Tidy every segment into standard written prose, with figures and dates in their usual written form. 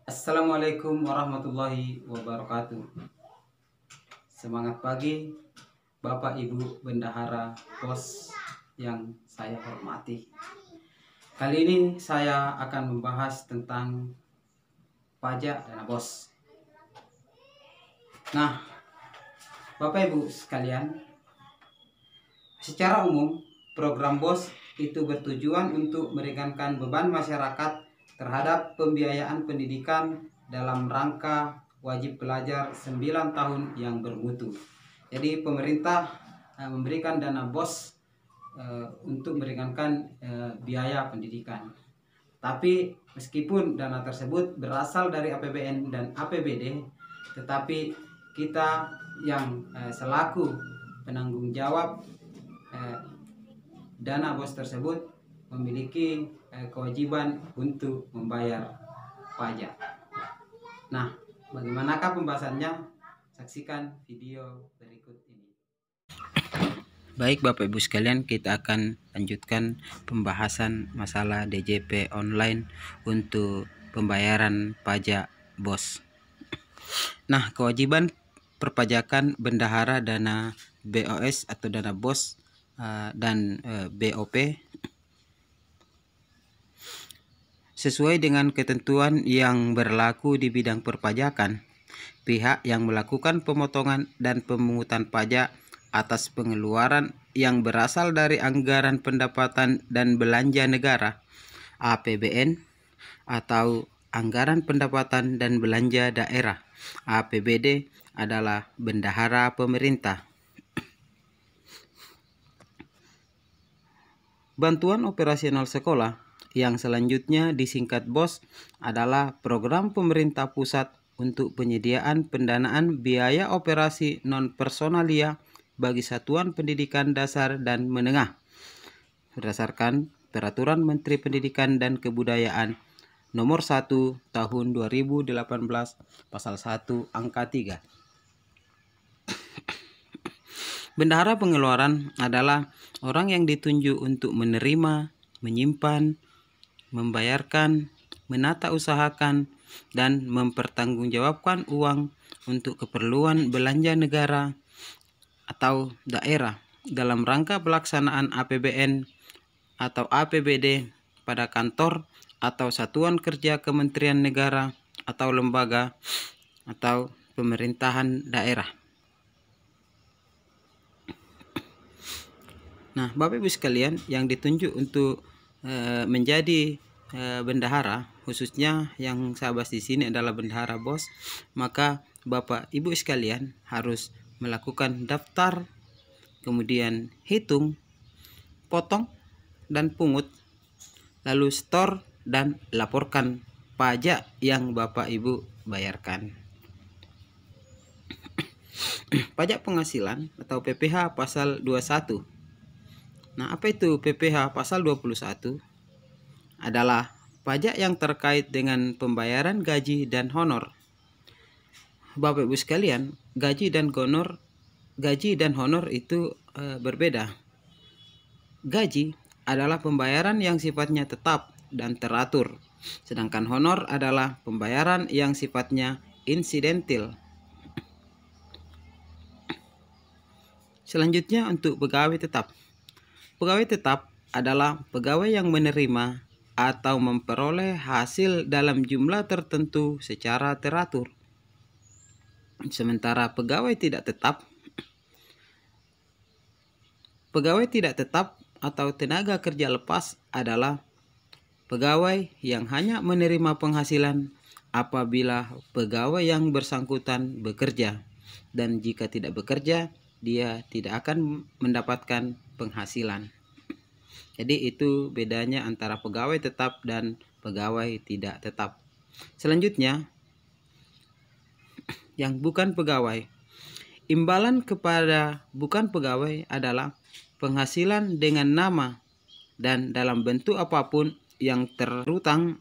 Assalamualaikum warahmatullahi wabarakatuh. Semangat pagi Bapak Ibu Bendahara Bos yang saya hormati. Kali ini saya akan membahas tentang pajak dana bos. Nah, Bapak Ibu sekalian, secara umum program bos itu bertujuan untuk meringankan beban masyarakat terhadap pembiayaan pendidikan dalam rangka wajib belajar 9 tahun yang bermutu. Jadi pemerintah memberikan dana bos untuk meringankan biaya pendidikan. Tapi meskipun dana tersebut berasal dari APBN dan APBD, tetapi kita yang selaku penanggung jawab dana bos tersebut memiliki kewajiban untuk membayar pajak. Nah, bagaimanakah pembahasannya? Saksikan video berikut ini. Baik Bapak Ibu sekalian, kita akan lanjutkan pembahasan masalah DJP online untuk pembayaran pajak bos. Nah, kewajiban perpajakan bendahara dana BOS atau dana bos dan BOP sesuai dengan ketentuan yang berlaku di bidang perpajakan. Pihak yang melakukan pemotongan dan pemungutan pajak atas pengeluaran yang berasal dari anggaran pendapatan dan belanja negara APBN atau anggaran pendapatan dan belanja daerah APBD adalah bendahara pemerintah. Bantuan operasional sekolah yang selanjutnya disingkat BOS adalah program pemerintah pusat untuk penyediaan pendanaan biaya operasi non-personalia bagi satuan pendidikan dasar dan menengah berdasarkan Peraturan Menteri Pendidikan dan Kebudayaan Nomor 1 Tahun 2018 Pasal 1 Angka 3. Bendahara pengeluaran adalah orang yang ditunjuk untuk menerima, menyimpan, membayarkan, menata usahakan, dan mempertanggungjawabkan uang untuk keperluan belanja negara atau daerah dalam rangka pelaksanaan APBN atau APBD pada kantor atau satuan kerja Kementerian Negara atau lembaga atau pemerintahan daerah. Nah, Bapak Ibu sekalian yang ditunjuk untuk menjadi bendahara, khususnya yang saya bahas di sini adalah bendahara bos, maka Bapak Ibu sekalian harus melakukan daftar, kemudian hitung, potong, dan pungut, lalu store dan laporkan pajak yang Bapak Ibu bayarkan. Pajak penghasilan atau PPh pasal 21. Nah, apa itu PPh pasal 21? Adalah pajak yang terkait dengan pembayaran gaji dan honor. Bapak Ibu sekalian, gaji dan honor itu berbeda. Gaji adalah pembayaran yang sifatnya tetap dan teratur, sedangkan honor adalah pembayaran yang sifatnya insidentil. Selanjutnya untuk pegawai tetap. Pegawai tetap adalah pegawai yang menerima atau memperoleh hasil dalam jumlah tertentu secara teratur. Sementara pegawai tidak tetap atau tenaga kerja lepas adalah pegawai yang hanya menerima penghasilan apabila pegawai yang bersangkutan bekerja, dan jika tidak bekerja, dia tidak akan mendapatkan penghasilan. Jadi itu bedanya antara pegawai tetap dan pegawai tidak tetap. Selanjutnya, yang bukan pegawai. Imbalan kepada bukan pegawai adalah penghasilan dengan nama dan dalam bentuk apapun yang terutang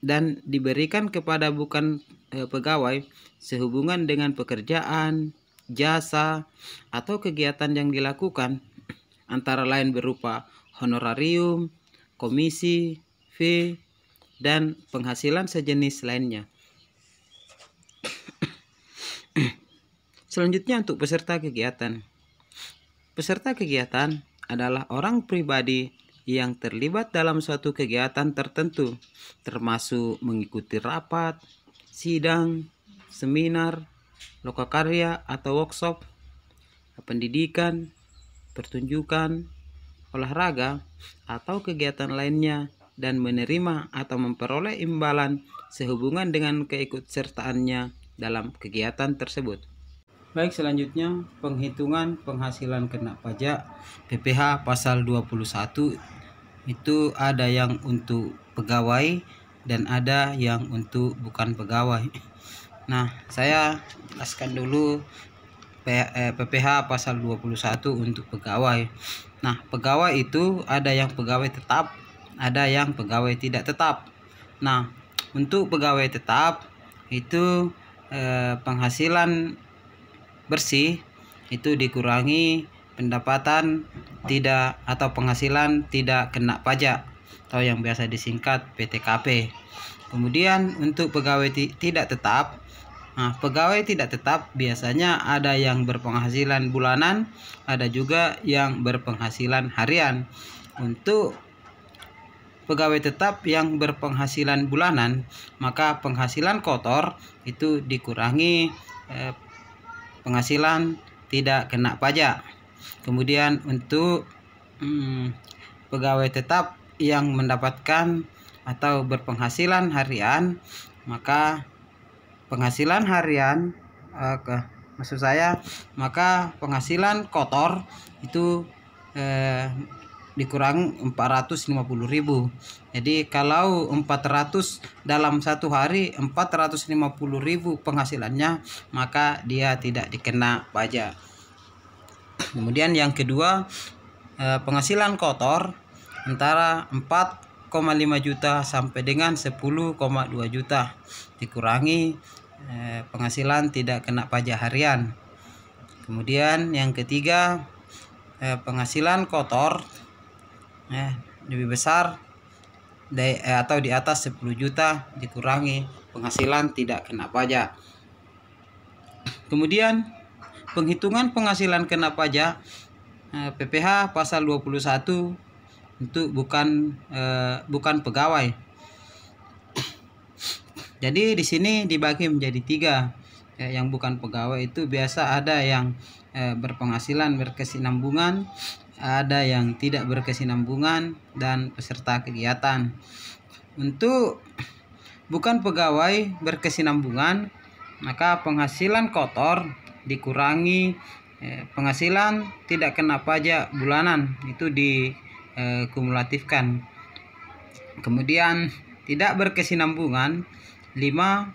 dan diberikan kepada bukan pegawai sehubungan dengan pekerjaan, jasa, atau kegiatan yang dilakukan, antara lain berupa honorarium, komisi, fee, dan penghasilan sejenis lainnya. Selanjutnya untuk peserta kegiatan. Peserta kegiatan adalah orang pribadi yang terlibat dalam suatu kegiatan tertentu, termasuk mengikuti rapat, sidang, seminar, lokakarya atau workshop, pendidikan, pertunjukan, olahraga, atau kegiatan lainnya, dan menerima atau memperoleh imbalan sehubungan dengan keikutsertaannya dalam kegiatan tersebut. Baik, selanjutnya penghitungan penghasilan kena pajak PPh pasal 21 itu ada yang untuk pegawai dan ada yang untuk bukan pegawai. Nah, saya jelaskan dulu PPh pasal 21 untuk pegawai. Nah, pegawai itu ada yang pegawai tetap, ada yang pegawai tidak tetap. Nah, untuk pegawai tetap itu penghasilan bersih itu dikurangi pendapatan tidak atau penghasilan tidak kena pajak atau yang biasa disingkat PTKP. Kemudian untuk pegawai tidak tetap, pegawai tidak tetap biasanya ada yang berpenghasilan bulanan, ada juga yang berpenghasilan harian. Untuk pegawai tetap yang berpenghasilan bulanan, maka penghasilan kotor itu dikurangi penghasilan tidak kena pajak. Kemudian untuk pegawai tetap yang mendapatkan atau berpenghasilan harian, maka penghasilan harian maka penghasilan kotor itu dikurang 450.000. Jadi kalau 400 dalam satu hari 450.000 penghasilannya, maka dia tidak dikena pajak. Kemudian yang kedua, penghasilan kotor antara 4,5 juta sampai dengan 10,2 juta dikurangi penghasilan tidak kena pajak harian. Kemudian yang ketiga, penghasilan kotor lebih besar atau di atas 10 juta dikurangi penghasilan tidak kena pajak. Kemudian penghitungan penghasilan kena pajak PPh pasal 21 untuk bukan pegawai. Jadi di sini dibagi menjadi 3. Yang bukan pegawai itu biasa ada yang berpenghasilan berkesinambungan, ada yang tidak berkesinambungan, dan peserta kegiatan. Untuk bukan pegawai berkesinambungan, maka penghasilan kotor dikurangi penghasilan tidak kena pajak bulanan, itu dikumulatifkan. Kemudian tidak berkesinambungan 50%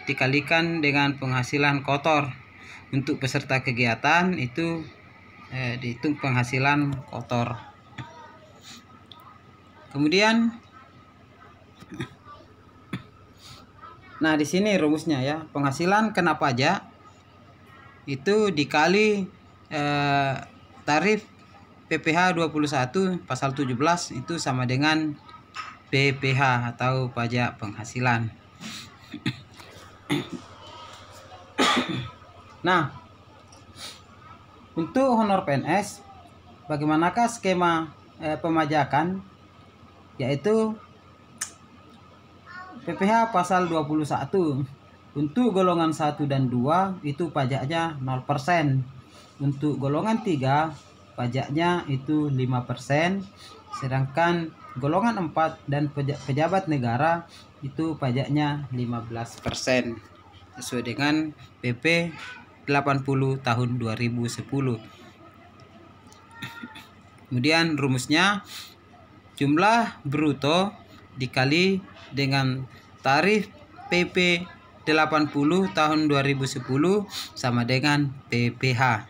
dikalikan dengan penghasilan kotor. Untuk peserta kegiatan itu dihitung penghasilan kotor. Kemudian nah di sini rumusnya ya, penghasilan kena pajak itu dikali tarif PPh 21 pasal 17 itu sama dengan PPh atau pajak penghasilan. Nah, untuk honor PNS, bagaimanakah skema pemajakan? Yaitu PPh pasal 21 untuk golongan 1 dan 2 itu pajaknya 0%. Untuk golongan 3 pajaknya itu 5%. Sedangkan golongan 4 dan pejabat negara itu pajaknya 15% sesuai dengan PP 80 tahun 2010. Kemudian rumusnya jumlah bruto dikali dengan tarif PP 80 tahun 2010 sama dengan PPh.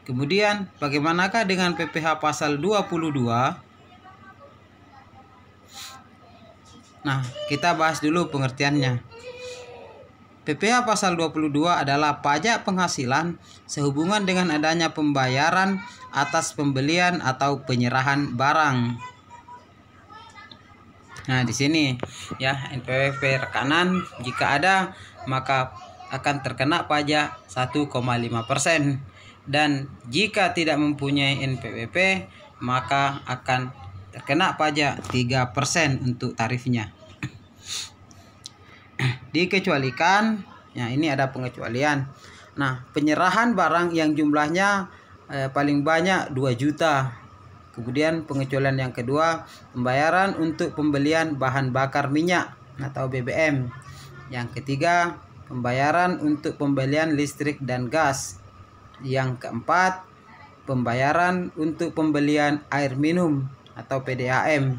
Kemudian bagaimanakah dengan PPh pasal 22? Nah, kita bahas dulu pengertiannya. PPh pasal 22 adalah pajak penghasilan sehubungan dengan adanya pembayaran atas pembelian atau penyerahan barang. Nah, di sini ya NPWP rekanan jika ada, maka akan terkena pajak 1,5%, dan jika tidak mempunyai NPWP maka akan terkena pajak 3% untuk tarifnya. Dikecualikan, ya ini ada pengecualian. Nah, penyerahan barang yang jumlahnya paling banyak 2 juta. Kemudian pengecualian yang kedua, pembayaran untuk pembelian bahan bakar minyak atau BBM. Yang ketiga, pembayaran untuk pembelian listrik dan gas. Yang keempat, pembayaran untuk pembelian air minum atau PDAM.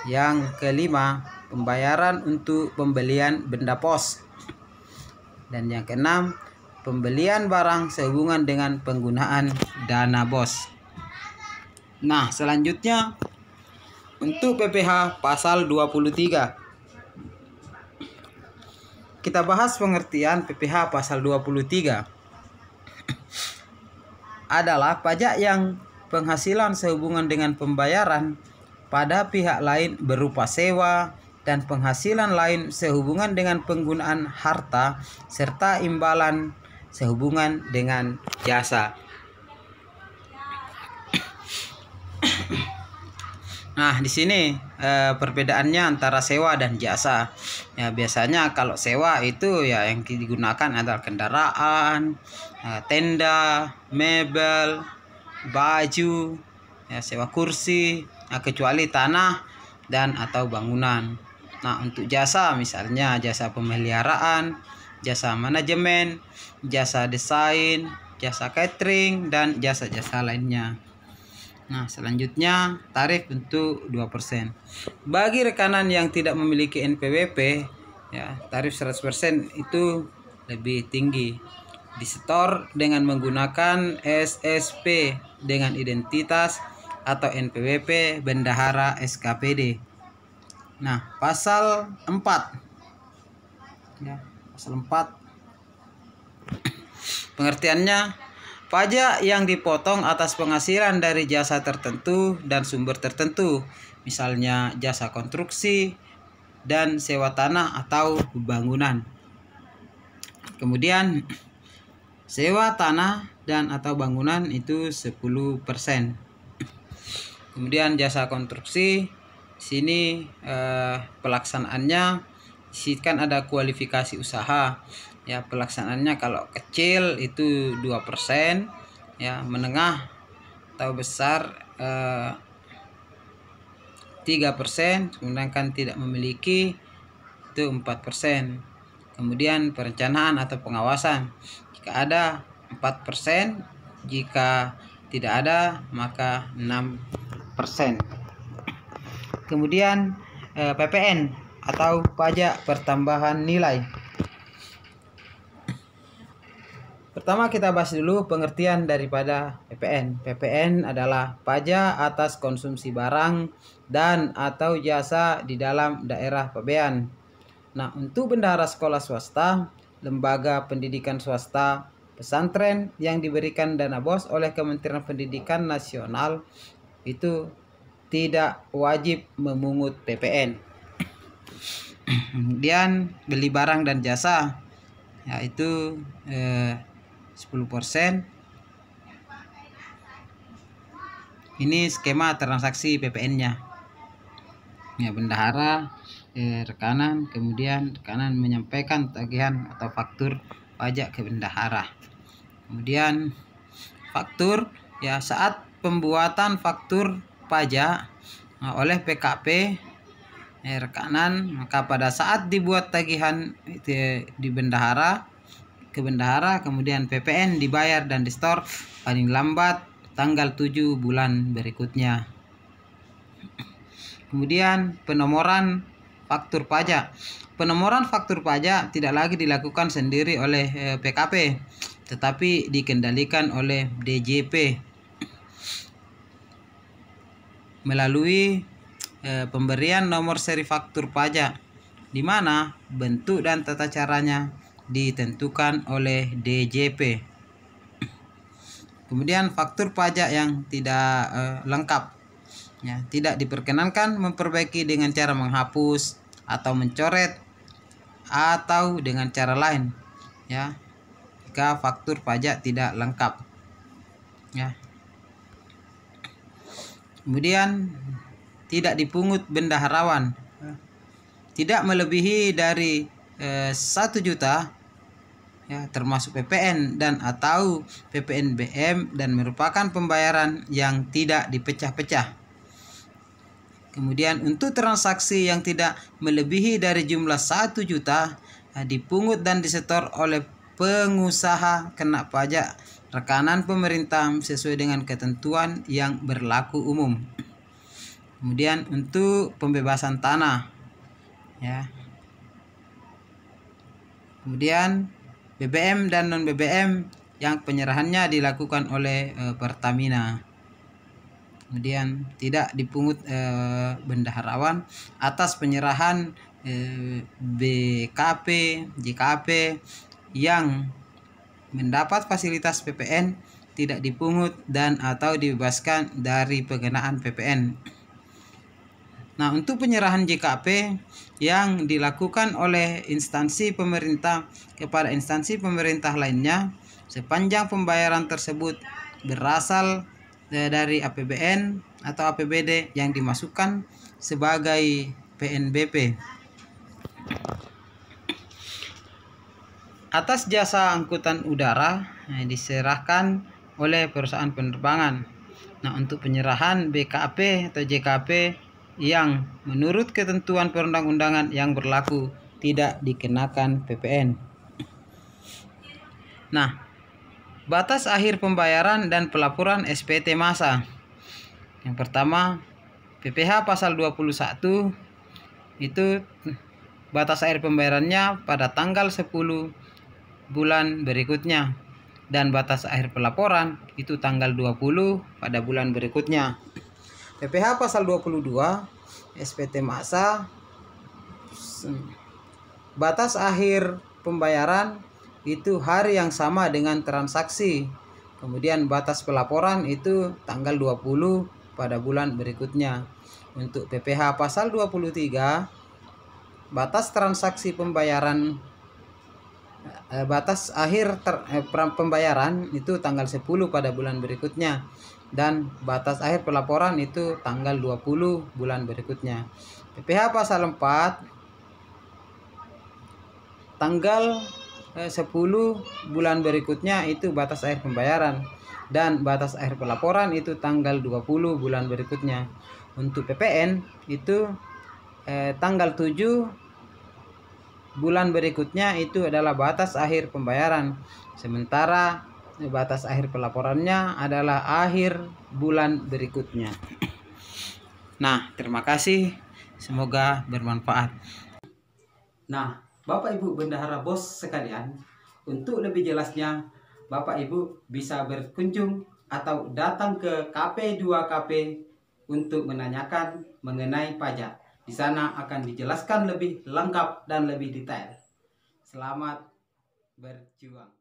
Yang kelima, pembayaran untuk pembelian benda pos. Dan yang keenam, pembelian barang sehubungan dengan penggunaan dana BOS. Nah, selanjutnya untuk PPh pasal 23. Kita bahas pengertian PPh pasal 23. Adalah pajak yang penghasilan sehubungan dengan pembayaran pada pihak lain berupa sewa dan penghasilan lain sehubungan dengan penggunaan harta serta imbalan sehubungan dengan jasa. Nah, di sini perbedaannya antara sewa dan jasa. Ya, biasanya kalau sewa itu ya yang digunakan adalah kendaraan, tenda, mebel, baju, ya, sewa kursi, kecuali tanah dan atau bangunan. Nah, untuk jasa misalnya jasa pemeliharaan, jasa manajemen, jasa desain, jasa catering, dan jasa-jasa lainnya. Nah, selanjutnya tarif untuk 2%. Bagi rekanan yang tidak memiliki NPWP, ya, tarif 100% itu lebih tinggi. Disetor dengan menggunakan SSP dengan identitas atau NPWP bendahara SKPD. Nah, pasal 4. Ya, pasal 4. Pengertiannya, pajak yang dipotong atas penghasilan dari jasa tertentu dan sumber tertentu, misalnya jasa konstruksi dan sewa tanah atau bangunan. Kemudian sewa tanah dan atau bangunan itu 10%. Kemudian jasa konstruksi, sini pelaksanaannya kan ada kualifikasi usaha. Ya, pelaksanaannya kalau kecil itu 2%, ya, menengah atau besar 3%, sedangkan tidak memiliki itu 4%. Kemudian perencanaan atau pengawasan, jika ada 4%, jika tidak ada maka 6%. Kemudian PPN atau pajak pertambahan nilai. Pertama kita bahas dulu pengertian daripada PPN. PPN adalah pajak atas konsumsi barang dan atau jasa di dalam daerah pabean. Nah, untuk bendahara sekolah swasta, lembaga pendidikan swasta, pesantren yang diberikan dana BOS oleh Kementerian Pendidikan Nasional itu tidak wajib memungut PPN. Kemudian beli barang dan jasa, yaitu 10%. Ini skema transaksi PPN-nya. Ya, bendahara, rekanan, kemudian rekanan menyampaikan tagihan atau faktur pajak ke bendahara. Kemudian faktur, ya, saat pembuatan faktur pajak oleh PKP rekanan, maka pada saat dibuat tagihan di bendahara ke bendahara, kemudian PPN dibayar dan di-store paling lambat tanggal 7 bulan berikutnya. Kemudian penomoran faktur pajak. Penomoran faktur pajak tidak lagi dilakukan sendiri oleh PKP, tetapi dikendalikan oleh DJP melalui pemberian nomor seri faktur pajak, di mana bentuk dan tata caranya ditentukan oleh DJP. Kemudian faktur pajak yang tidak lengkap, ya, tidak diperkenankan memperbaiki dengan cara menghapus atau mencoret atau dengan cara lain. ya, jika faktur pajak tidak lengkap, ya. Kemudian tidak dipungut bendaharawan, tidak melebihi dari 1 juta, ya, termasuk PPN dan atau PPNBM, dan merupakan pembayaran yang tidak dipecah-pecah. Kemudian untuk transaksi yang tidak melebihi dari jumlah 1 juta, dipungut dan disetor oleh pengusaha kena pajak rekanan pemerintah sesuai dengan ketentuan yang berlaku umum. Kemudian untuk pembebasan tanah, ya. Kemudian BBM dan non BBM yang penyerahannya dilakukan oleh Pertamina. Kemudian tidak dipungut bendaharawan atas penyerahan BKP, JKP yang mendapat fasilitas PPN, tidak dipungut dan atau dibebaskan dari pengenaan PPN. Nah, untuk penyerahan JKP yang dilakukan oleh instansi pemerintah kepada instansi pemerintah lainnya, sepanjang pembayaran tersebut berasal dari APBN atau APBD yang dimasukkan sebagai PNBP. Atas jasa angkutan udara diserahkan oleh perusahaan penerbangan. Nah, untuk penyerahan BKP atau JKP yang menurut ketentuan perundang-undangan yang berlaku tidak dikenakan PPN. Nah, batas akhir pembayaran dan pelaporan SPT massa. Yang pertama, PPh pasal 21 itu batas akhir pembayarannya pada tanggal 10 bulan berikutnya, dan batas akhir pelaporan itu tanggal 20 pada bulan berikutnya. PPh pasal 22 SPT massa, batas akhir pembayaran itu hari yang sama dengan transaksi. Kemudian batas pelaporan itu tanggal 20 pada bulan berikutnya. Untuk PPh pasal 23, batas transaksi pembayaran batas akhir pembayaran itu tanggal 10 pada bulan berikutnya, dan batas akhir pelaporan itu tanggal 20 bulan berikutnya. PPh pasal 4 tanggal 10 bulan berikutnya itu batas akhir pembayaran, dan batas akhir pelaporan itu tanggal 20 bulan berikutnya. Untuk PPN itu tanggal 7 bulan berikutnya itu adalah batas akhir pembayaran, sementara batas akhir pelaporannya adalah akhir bulan berikutnya. Nah, terima kasih, semoga bermanfaat. Nah, Bapak Ibu bendahara bos sekalian, untuk lebih jelasnya Bapak Ibu bisa berkunjung atau datang ke KP2KP untuk menanyakan mengenai pajak. Di sana akan dijelaskan lebih lengkap dan lebih detail. Selamat berjuang.